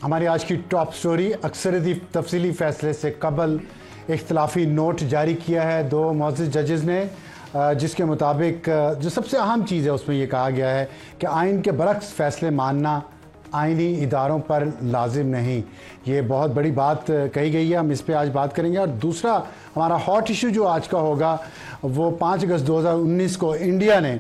हमारी आज की टॉप स्टोरी, अक्सरियती तफसीली फैसले से कबल इख्तलाफी नोट जारी किया है दो मुअज़्ज़ज़ जजेज़ ने, जिसके मुताबिक जो सबसे अहम चीज़ है उसमें यह कहा गया है कि आइन के बरक्स फैसले मानना आइनी इदारों पर लाजिम नहीं। ये बहुत बड़ी बात कही गई है, हम इस पर आज बात करेंगे। और दूसरा हमारा हॉट इशू जो आज का होगा वो 5 अगस्त 2019 को इंडिया ने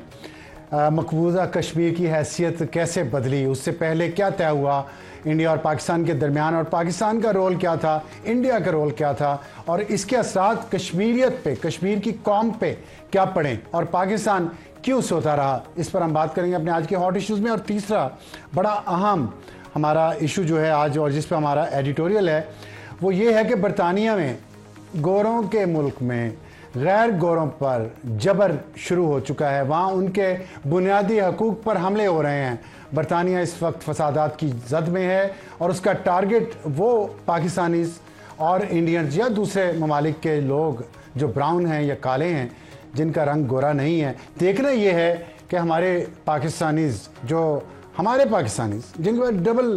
मकबूजा कश्मीर की हैसियत कैसे बदली, उससे पहले क्या तय हुआ इंडिया और पाकिस्तान के दरमियान, और पाकिस्तान का रोल क्या था, इंडिया का रोल क्या था, और इसके असरात कश्मीरियत पे, कश्मीर की कौम पे क्या पड़े, और पाकिस्तान क्यों सोता रहा। इस पर हम बात करेंगे अपने आज के हॉट इश्यूज़ में। और तीसरा बड़ा अहम हमारा इशू जो है आज और जिस पर हमारा एडिटोरियल है वो ये है कि बरतानिया में गोरों के मुल्क में गैर गोरों पर जबर शुरू हो चुका है, वहाँ उनके बुनियादी हकूक़ पर हमले हो रहे हैं। बरतानिया इस वक्त फसादात की जद में है और उसका टारगेट वो पाकिस्तानीज़ और इंडियंस या दूसरे ममालिक के लोग जो ब्राउन हैं या काले हैं, जिनका रंग गोरा नहीं है। देखना ये है कि हमारे पाकिस्तानीज़ जिनके पास डबल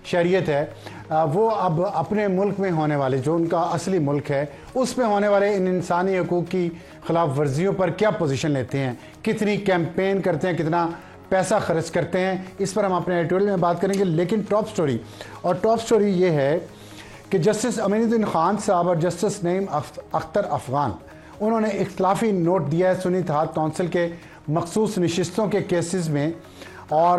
शरीयत है, वो अब अपने मुल्क में होने वाले, जो उनका असली मुल्क है, उसमें होने वाले इन इंसानी हकूक़ की ख़िलाफ़ वर्जियों पर क्या पोजीशन लेते हैं, कितनी कैंपेन करते हैं, कितना पैसा खर्च करते हैं, इस पर हम अपने एडिटोरियल में बात करेंगे। लेकिन टॉप स्टोरी ये है कि जस्टिस अमीनुद्दीन खान साहब और जस्टिस नईम अख्तर अफ़गान, उन्होंने इख्तलाफी नोट दिया है सुन्नी इत्तेहाद कौंसिल के मखसूस नशिस्तों के केसेस में, और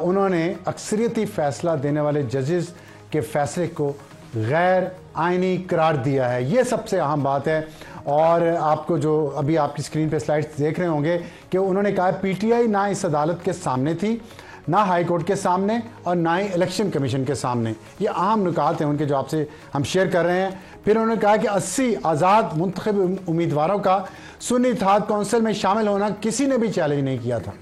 उन्होंने अक्सरियती फ़ैसला देने वाले जजेस के फ़ैसले को गैर आइनी करार दिया है। ये सबसे अहम बात है। और आपको जो अभी आपकी स्क्रीन पे स्लाइड्स देख रहे होंगे कि उन्होंने कहा पीटीआई ना इस अदालत के सामने थी, ना हाई कोर्ट के सामने, और ना ही इलेक्शन कमीशन के सामने। ये अहम नुकात हैं उनके जो आपसे हम शेयर कर रहे हैं। फिर उन्होंने कहा कि 80 आज़ाद मुंतखब उम्मीदवारों का सुन्नी इत्तेहाद कौंसिल में शामिल होना किसी ने भी चैलेंज नहीं किया था।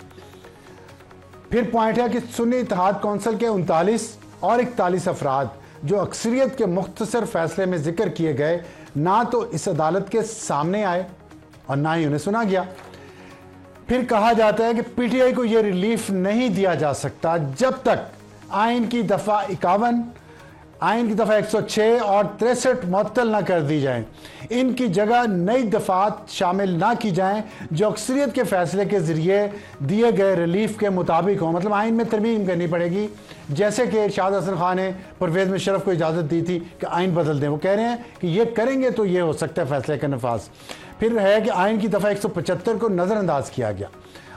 फिर पॉइंट है कि सुन्नी इत्तेहाद कौंसिल के 39 और 41 अफराद जो अक्सरियत के मुख्तसर फैसले में जिक्र किए गए, ना तो इस अदालत के सामने आए और ना ही उन्हें सुना गया। फिर कहा जाता है कि पीटीआई को यह रिलीफ नहीं दिया जा सकता जब तक आइन की दफ़ा 51, आइन की दफ़ा 106 और 63 मुअत्तल ना कर दी जाए। इनकी जगह नई दफ़ात शामिल ना की जाएं जो अक्सरियत के फैसले के ज़रिए दिए गए रिलीफ के मुताबिक हो। मतलब आइन में तरमीम करनी पड़ेगी, जैसे कि इरशाद हसन खान ने परवेज़ मुशर्रफ को इजाज़त दी थी कि आइन बदल दें। वो कह रहे हैं कि ये करेंगे तो ये हो सकता है फैसले का नफाज। फिर है कि आइन की दफ़ा 175 को नज़रअंदाज किया गया,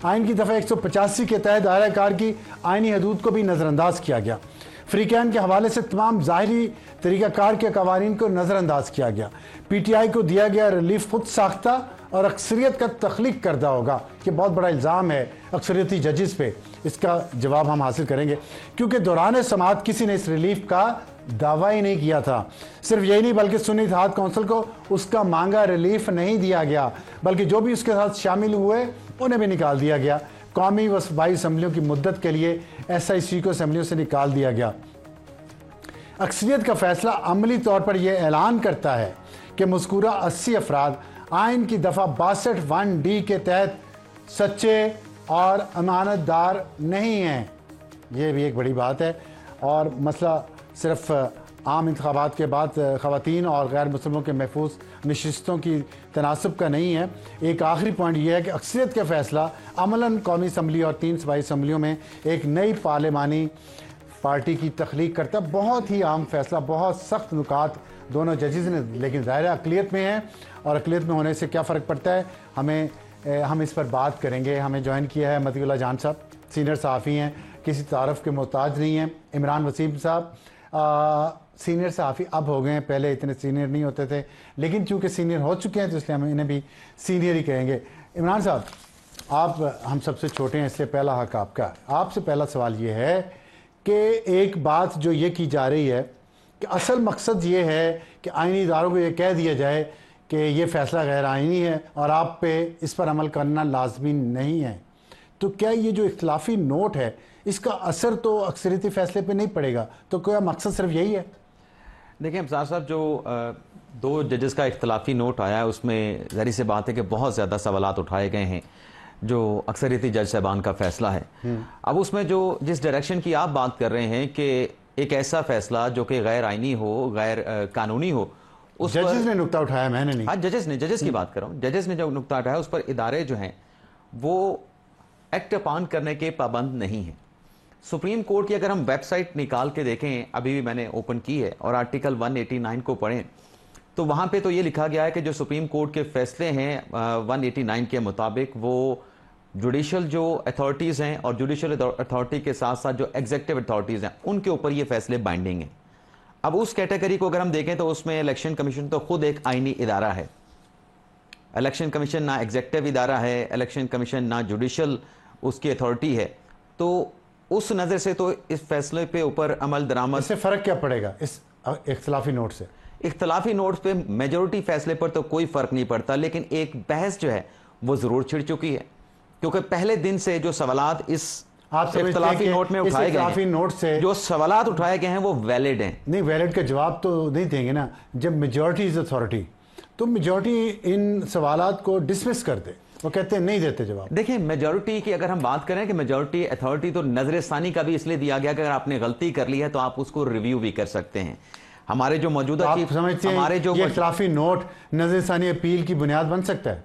आइन की दफ़ा 185 के तहत दायरा कार की आइनी हदूद को भी नज़रअंदाज किया गया। फ्रीकैन के हवाले से तमाम ज़ाहिरी तरीक़ाकार के कवानीन को नज़रअंदाज किया गया। पीटीआई को दिया गया रिलीफ खुद साख्ता और अक्सरियत का तख्लीक करदा होगा। ये बहुत बड़ा इल्ज़ाम है अक्सरियती जजेस पे। इसका जवाब हम हासिल करेंगे, क्योंकि दौरान समाअत किसी ने इस रिलीफ का दावा ही नहीं किया था। सिर्फ यही नहीं बल्कि सुन्नी इत्तेहाद कौंसिल को उसका मांगा रिलीफ नहीं दिया गया, बल्कि जो भी उसके साथ शामिल हुए उन्हें भी निकाल दिया गया। कौमी व सूबाई असम्बलियों की मुद्दत के लिए SIC को असम्बलियों से निकाल दिया गया। अक्सरियत का फैसला अमली तौर पर यह ऐलान करता है कि मज़कूरा 80 अफराद आइन की दफ़ा 62(1)D के तहत सच्चे और अमानतदार नहीं हैं। ये भी एक बड़ी बात है। और मसला सिर्फ आम इंतखाबात के बाद ख़वातीन और गैर मुस्लिमों के महफूज नशिस्तों की तनासब का नहीं है। एक आखिरी पॉइंट यह है कि अक्सरियत का फ़ैसला अमलन कौमी असम्बली और 3 सूबाई असम्बलियों में एक नई पार्लिमानी पार्टी की तख्लीक करता। बहुत ही अहम फैसला, बहुत सख्त नुकात दोनों जजेज़ ने, लेकिन ज़ाहिर अक़लियत में है, और अक़लियत में होने से क्या फ़र्क पड़ता है हम इस पर बात करेंगे। हमें ज्वाइन किया है मतीउल्लाह जान साहब, सीनियर सहाफ़ी हैं, किसी तारफ़ के मोहताज नहीं हैं। इमरान वसीम साहब सीनियर सहाफ़ी अब हो गए हैं, पहले इतने सीनियर नहीं होते थे, लेकिन चूँकि सीनियर हो चुके हैं तो इसलिए हम इन्हें भी सीनियर ही कहेंगे। इमरान साहब, आप हम सबसे छोटे हैं, इसलिए पहला हक़ आपका। आपसे पहला सवाल ये है कि एक बात जो ये की जा रही है कि असल मकसद ये है कि आइनी इदारों को ये कह दिया जाए कि ये फ़ैसला गैर आइनी है और आप पे इस पर अमल करना लाजमी नहीं है, तो क्या ये जो इख्तलाफी नोट है इसका असर तो अक्सरियती फ़ैसले पे नहीं पड़ेगा? तो क्या मकसद सिर्फ यही है? देखिए अमसार साहब, जो 2 जजेस का इख्तलाफी नोट आया है उसमें ज़ाहिर सी बात है कि बहुत ज़्यादा सवालात उठाए गए हैं जो अक्सरियती जज साहबान का फैसला है। अब उसमें जो जिस डायरेक्शन की आप बात कर रहे हैं कि एक ऐसा फैसला जो कि गैर आईनी हो, गैर कानूनी हो, उस पर जजेस ने नुक्ता उठाया, मैंने नहीं। हाँ, जजेस की बात कर रहा हूँ। जजेस ने जो नुक्ता उठाया उस पर इदारे जो हैं वो एक्ट अपॉन करने के पाबंद नहीं हैं। सुप्रीम कोर्ट की अगर हम वेबसाइट निकाल के देखें, अभी भी मैंने ओपन की है, और आर्टिकल 189 को पढ़ें तो वहाँ पे तो ये लिखा गया है कि जो सुप्रीम कोर्ट के फैसले हैं 189 के मुताबिक, वो जुडिशल जो अथॉरिटीज़ हैं और जुडिशल अथॉरिटी के साथ साथ जो एग्जेक्टिव अथॉरिटीज़ हैं उनके ऊपर ये फैसले बाइंडिंग हैं। अब उस कैटेगरी को अगर हम देखें तो उसमें इलेक्शन कमीशन तो खुद एक आईनी इदारा है। इलेक्शन कमीशन ना एग्जेक्टिव इदारा है, इलेक्शन कमीशन ना जुडिशल उसकी अथॉरिटी है। तो उस नज़र से तो इस फैसले पे ऊपर अमल दरामद, इससे फ़र्क क्या पड़ेगा इस इख्तलाफी नोट से? इख्तलाफी नोट पे मेजोरिटी फैसले पर तो कोई फ़र्क नहीं पड़ता, लेकिन एक बहस जो है वो ज़रूर छिड़ चुकी है, क्योंकि पहले दिन से जो सवालात इस इख्तलाफी नोट में उठाए गए हैं, नोट से जो सवालात उठाए गए हैं वो वैलिड हैं। नहीं, वैलिड का जवाब तो नहीं देंगे ना। जब मेजॉरिटी इज अथॉरिटी तो मेजॉरिटी इन सवालात को डिसमिस कर दे, वो कहते हैं नहीं देते जवाब। देखिए, मेजॉरिटी की अगर हम बात करें कि मेजॉरिटी अथॉरिटी तो नजरसानी का भी इसलिए दिया गया कि अगर आपने गलती कर ली है तो आप उसको रिव्यू भी कर सकते हैं। हमारे जो मौजूदा आप समझते हैं हमारे जो ये इख्तलाफी नोट नजरसानी अपील की बुनियाद बन सकता है?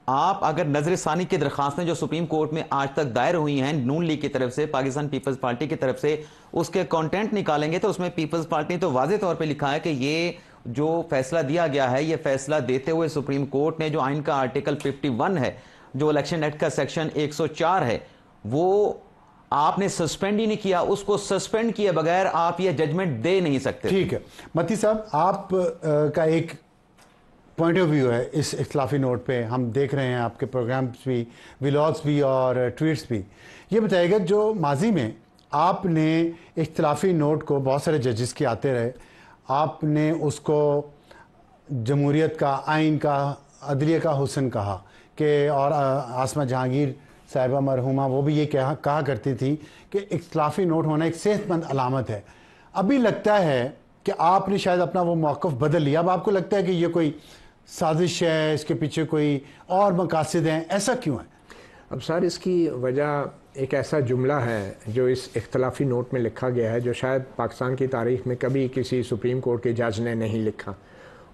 आप अगर नजरसानी की दरखास्तें जो सुप्रीम कोर्ट में आज तक दायर हुई हैं नून लीग की तरफ से, पाकिस्तान पीपल्स पार्टी की तरफ से, उसके कंटेंट निकालेंगे तो उसमें पीपल्स पार्टी तो वाज़ेह तौर पे लिखा है कि ये जो फैसला दिया गया है, ये फैसला देते हुए सुप्रीम कोर्ट ने जो आइन का आर्टिकल 51 है, जो इलेक्शन एक्ट का सेक्शन 104 है, वो आपने सस्पेंड ही नहीं किया। उसको सस्पेंड किए बगैर आप ये जजमेंट दे नहीं सकते। ठीक है मती साहब, आप का एक पॉइंट ऑफ व्यू है इस इख्तलाफी नोट पे। हम देख रहे हैं आपके प्रोग्राम्स भी, व्लॉग्स भी और ट्वीट्स भी। ये बताइएगा, जो माजी में आपने इख्तलाफी नोट को, बहुत सारे जजेस के आते रहे, आपने उसको जमहूरियत का, आइन का, अदलिया का हुस्न कहा कि, और आसमा जहांगीर साहिबा मरहुमा वो भी ये कहा करती थी कि इख्तलाफी नोट होना एक सेहतमंद अलामत है। अभी लगता है कि आपने शायद अपना वो मौक़िफ़ बदल लिया। अब आपको लगता है कि ये कोई साजिश है, इसके पीछे कोई और मकासद हैं, ऐसा क्यों है? अब सर, इसकी वजह एक ऐसा जुमला है जो इस इख्तलाफी नोट में लिखा गया है, जो शायद पाकिस्तान की तारीख़ में कभी किसी सुप्रीम कोर्ट के जज ने नहीं लिखा।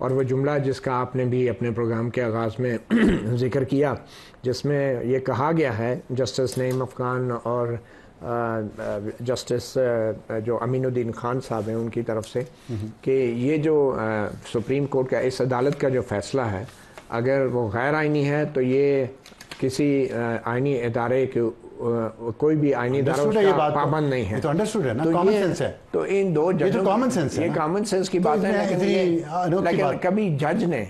और वह जुमला जिसका आपने भी अपने प्रोग्राम के आगाज़ में ज़िक्र किया, जिसमें ये कहा गया है जस्टिस नईम अफ़गान और जस्टिस जो अमीनुद्दीन खान साहब हैं उनकी तरफ से, कि ये जो सुप्रीम कोर्ट का, इस अदालत का जो फ़ैसला है, अगर वो गैर आइनी है तो ये किसी आइनी इदारे के, कोई भी आइनी इदारा उसका पाबंद नहीं है। तो अंडरस्टूड है ना, कॉमन सेंस है। तो इन दो जजों, ये तो कॉमन सेंस है, ये कॉमन सेंस की बात है। लेकिन कभी जज ने,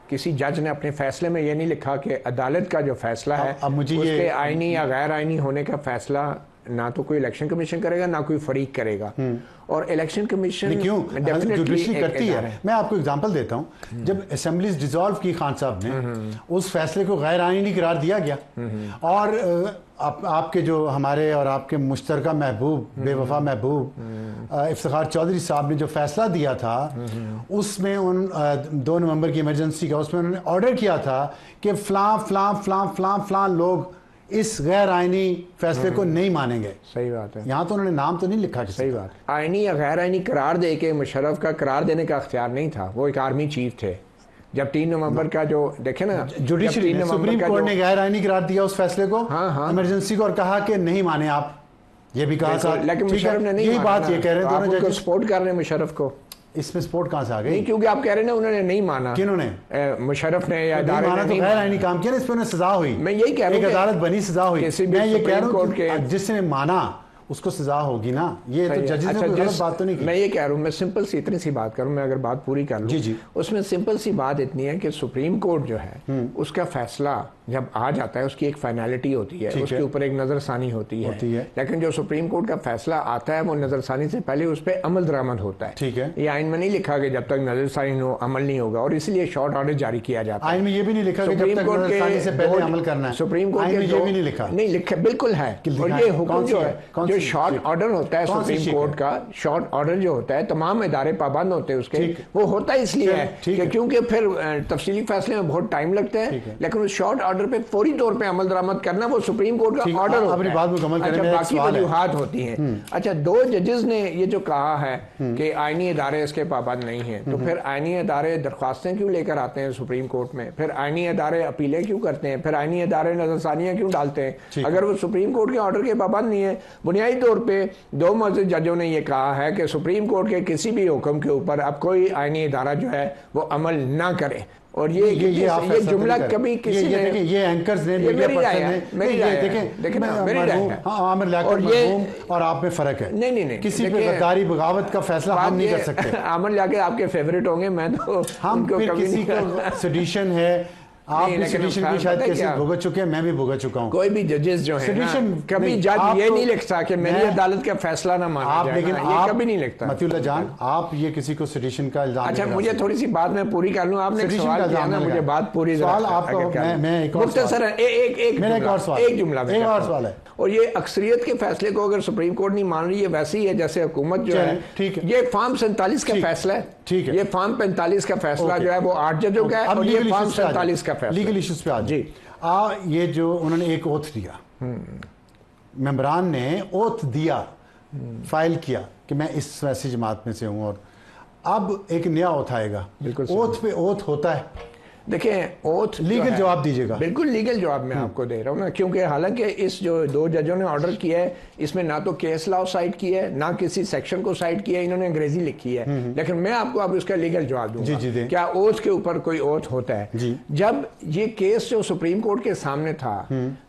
किसी जज ने अपने फैसले में ये नहीं लिखा कि अदालत का जो फैसला है उसके आइनी या गैर आइनी होने का फैसला ना तो कोई इलेक्शन कमीशन करेगा ना कोई फरीक करेगा। और इलेक्शन कमीशन जुडिशरी करती है। मैं आपको एग्जांपल देता हूं, जब असेंबलीज डिसॉल्व की खान साहब ने, उस फैसले को गैर आईनी करार दिया गया, और आपके जो हमारे और आपके मुश्तरका महबूब, बेवफा महबूब इफ्तिखार चौधरी साहब ने जो फैसला दिया था, उसमें उन 2 नवंबर की इमरजेंसी का, उसमें उन्होंने ऑर्डर किया था कि फलां लोग इस गैर आईनी फैसले को नहीं मानेंगे। सही बात है। यहाँ तो उन्होंने नाम तो नहीं लिखा। सही बात। आईनी या गैर आईनी करार दे के मुशर्रफ का करार देने का अख्तियार नहीं था, वो एक आर्मी चीफ थे। जब 3 नवंबर का जो देखे ना, जुडिशरी ने, सुप्रीम कोर्ट ने गैर आईनी करार दिया उस फैसले को, इमरजेंसी को, और कहा कि नहीं माने आप, ये भी कहा था। लेकिन मुशर्रफ ने नहीं, यही बात ये कह रहे हैं दोनों जज, सपोर्ट कर रहे हैं मुशर्रफ को। इसमें सपोर्ट कहां से आ गई? नहीं, क्योंकि आप कह रहे हैं ना उन्होंने नहीं माना। किन्होंने? मुशर्रफ ने या इदारे ने नहीं गैर आईनी काम किया, इस पर सजा हुई। मैं यही कह रहा हूं, एक अदालत बनी, सजा हुई। मैं ये कह रहा हूं जिसने माना उसको सजा होगी ना। ये तो जजेस ने कोई गलत बात तो नहीं की। मैं ये कह रहा हूँ, मैं सिंपल सी इतनी सी बात करूँ, मैं अगर बात पूरी कर लूँ, जी, उसमें सिंपल सी बात इतनी है कि सुप्रीम कोर्ट जो है उसका फैसला जब आ जाता है उसकी एक फाइनलिटी होती है, उसके ऊपर एक नजरसानी होती है। लेकिन जो सुप्रीम कोर्ट का फैसला आता है वो नजरसानी से पहले उस पर अमल दरामद होता है। ठीक है। ये आइन में नहीं लिखा कि जब तक नजरसानी अमल नहीं होगा, और इसलिए शॉर्ट ऑर्डर जारी किया जाता है। आइन में ये भी नहीं लिखा कि जब तक नजरसानी से पहले अमल करना है। सुप्रीम कोर्ट में ये भी नहीं लिखा। नहीं लिखा, बिल्कुल है। और ये हुक्म जो है, जो शॉर्ट ऑर्डर होता है सुप्रीम कोर्ट का, शॉर्ट ऑर्डर जो होता है, तमाम इदारे पाबंद होते हैं उसके। वो होता इसलिए है क्योंकि फिर तफसीली फैसले में बहुत टाइम लगता है, लेकिन उस शॉर्ट ऑर्डर ऑर्डर पे फौरी तौर पे अमल दरामद करना वो सुप्रीम कोर्ट का ऑर्डर होता अपनी है। बात मुकम्मल करें, अच्छा, मेरा एक बाकी सवाल है। वजूहात होती हैं। अच्छा, 2 जजेस ने ये जो कहा है कि आईनी इदारे इसके पाबंद नहीं है, तो फिर आईनी इदारे दरख्वास्तें क्यों लेकर आते हैं सुप्रीम कोर्ट में, फिर आईनी इदारे अपीलें क्यों करते हैं, फिर आईनी इदारे नजरसानियां क्यों डालते हैं अगर वो सुप्रीम कोर्ट के ऑर्डर के पाबंद नहीं है। बुनियादी तौर पे 2 मज़ीद जजों ने ये कहा है कि सुप्रीम कोर्ट के किसी भी हुक्म के ऊपर अब कोई आईनी इदारा जो है वो अमल ना करे। और ये जुमला कभी किसी ने, ये एंकर्स ने, ये मेरी राय है, मेरी राय है, देखें मेरी राय है। आमिर लियाकत मरहूम और आप में फर्क है। नहीं, किसी पे गद्दारी बगावत का फैसला हम नहीं कर सकते। आमिर लियाकत आपके फेवरेट होंगे, मैं तो हम फिर किसी को सेडिशन है, आप भी सेडिशन की शायद कैसे भुगत चुके हैं, मैं भी भुगत चुका हूं। कोई भी जजेस जो है ना, कभी जज ये नहीं लिखता कि मेरी अदालत का फैसला ना माना आप, जाए, लेकिन ये आप कभी नहीं लिखता। मतिउल्लाह जान, आप ये किसी को सेडिशन का इल्जाम, अच्छा, मुझे थोड़ी सी बात मैं पूरी कर लूं। आपने एक सवाल किया ना, मुझे बात पूरी सवाल आपका, मैं एक और सर एक जुमला है। और ये अक्सरियत के फैसले को अगर सुप्रीम कोर्ट नहीं मान रही है, वैसे ही है जैसे हुकूमत जो है, ठीक है, ये फॉर्म 47 का फैसला है, ठीक है, ये फॉर्म 45 का फैसला जो है वो 8 जजों का है, और ये फॉर्म 47 का फैसला लीगल इश्यूज पे जी। ये जो उन्होंने एक ओथ दिया, मेंबरान ने ओथ दिया, फाइल किया कि मैं इस वैसी जमात में से हूं, और अब एक नया ओथ आएगा। बिल्कुल, ओथ पे ओथ होता है। देखें, ओथ लीगल जवाब दीजिएगा। बिल्कुल लीगल जवाब मैं आपको दे रहा हूँ ना, क्योंकि हालांकि इस जो 2 जजों ने ऑर्डर किया है, इसमें ना तो केस लॉ साइट किया है, ना किसी सेक्शन को साइट किया है, इन्होंने अंग्रेजी लिखी है, लेकिन मैं आपको अब उसका लीगल जवाब दूंगा। क्या ओथ के ऊपर कोई ओथ होता है? जब ये केस जो सुप्रीम कोर्ट के सामने था,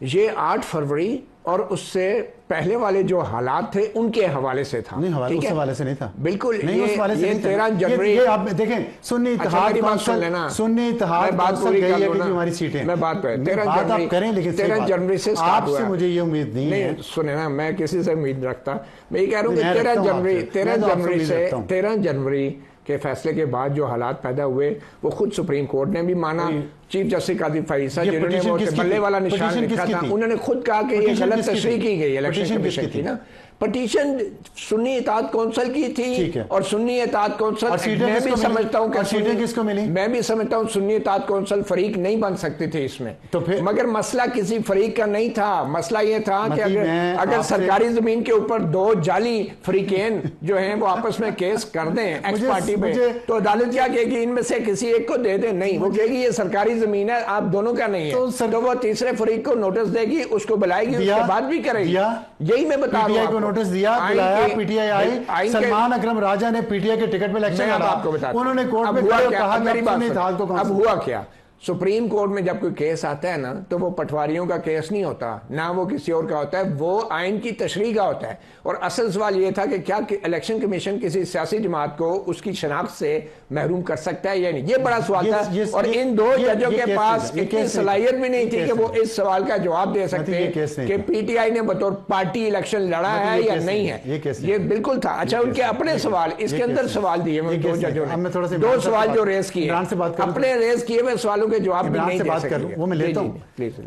ये 8 फरवरी और उससे पहले वाले जो हालात थे उनके हवाले से था। नहीं, उस हवाले से नहीं था, बिल्कुल नहीं, उस हवाले से ये 13 जनवरी, ये आप देखें, सुन्नी इत्तेहाद कौंसिल, सुन्नी इत्तेहाद कौंसिल गई है कि हमारी सीटें, मैं बात कर 13 जनवरी से आपसे मुझे ये उम्मीद नहीं है। सुने ना, मैं किसी से उम्मीद रखता, मैं ये कह रहा हूँ कि 13 जनवरी के फैसले के बाद जो हालात पैदा हुए वो खुद सुप्रीम कोर्ट ने भी माना। चीफ जस्टिस कादिर फैसल जिन्होंने वो बल्ले वाला निशान लिखा था, उन्होंने खुद कहा कि ये गलत तशरीह की गई इलेक्शन कमीशन की ना। पटिशन सुन्नी इत्तेहाद कौंसिल की थी, और सुन्नी इत्तेहाद कौंसिल, मैं भी समझता हूँ कि सीटें किसको मिली, मैं भी समझता हूँ सुन्नी इत्तेहाद कौंसिल फरीक नहीं बन सकती थी इसमें, तो फिर मगर मसला किसी फरीक का नहीं था। मसला ये था कि अगर सरकारी जमीन के ऊपर 2 जाली फरीकेन जो हैं वो आपस में केस कर दें एक्स पार्टी में, तो अदालत क्या कहेगी, इनमें से किसी एक को दे दे? नहीं, वो कहेगी ये सरकारी जमीन है, आप दोनों का नहीं है, तो वो तीसरे फरीक को नोटिस देगी, उसको बुलाएगी, उसके बाद भी करेगी। यही मैं बता रहा हूँ। नोटिस दिया, बुलाया, पीटीआई आई, सलमान अकरम राजा ने पीटीआई के टिकट पे इलेक्शन लड़ा, उन्होंने कोर्ट में कहा कि अब हुआ क्या? सुप्रीम कोर्ट में जब कोई केस आता है ना, तो वो पटवारियों का केस नहीं होता, ना वो किसी और का होता है, वो आइन की तशरीह का होता है। और असल सवाल ये था कि क्या इलेक्शन कमीशन किसी सियासी जमात को उसकी शनाख्त से महरूम कर सकता है या नहीं, ये बड़ा सवाल था। और इन 2 जजों के पास इतनी सलाहियत भी नहीं थी कि वो इस सवाल का जवाब दे सकते कि पीटीआई ने बतौर पार्टी इलेक्शन लड़ा है या नहीं है। ये बिल्कुल था। अच्छा, उनके अपने सवाल, इसके अंदर सवाल दिए 2 जजों ने, 2 सवाल जो रेस किए, अपने रेस किए हुए सवालों के जवाब भी नहीं दे सके। वो मैं लेता हूं, प्लीज।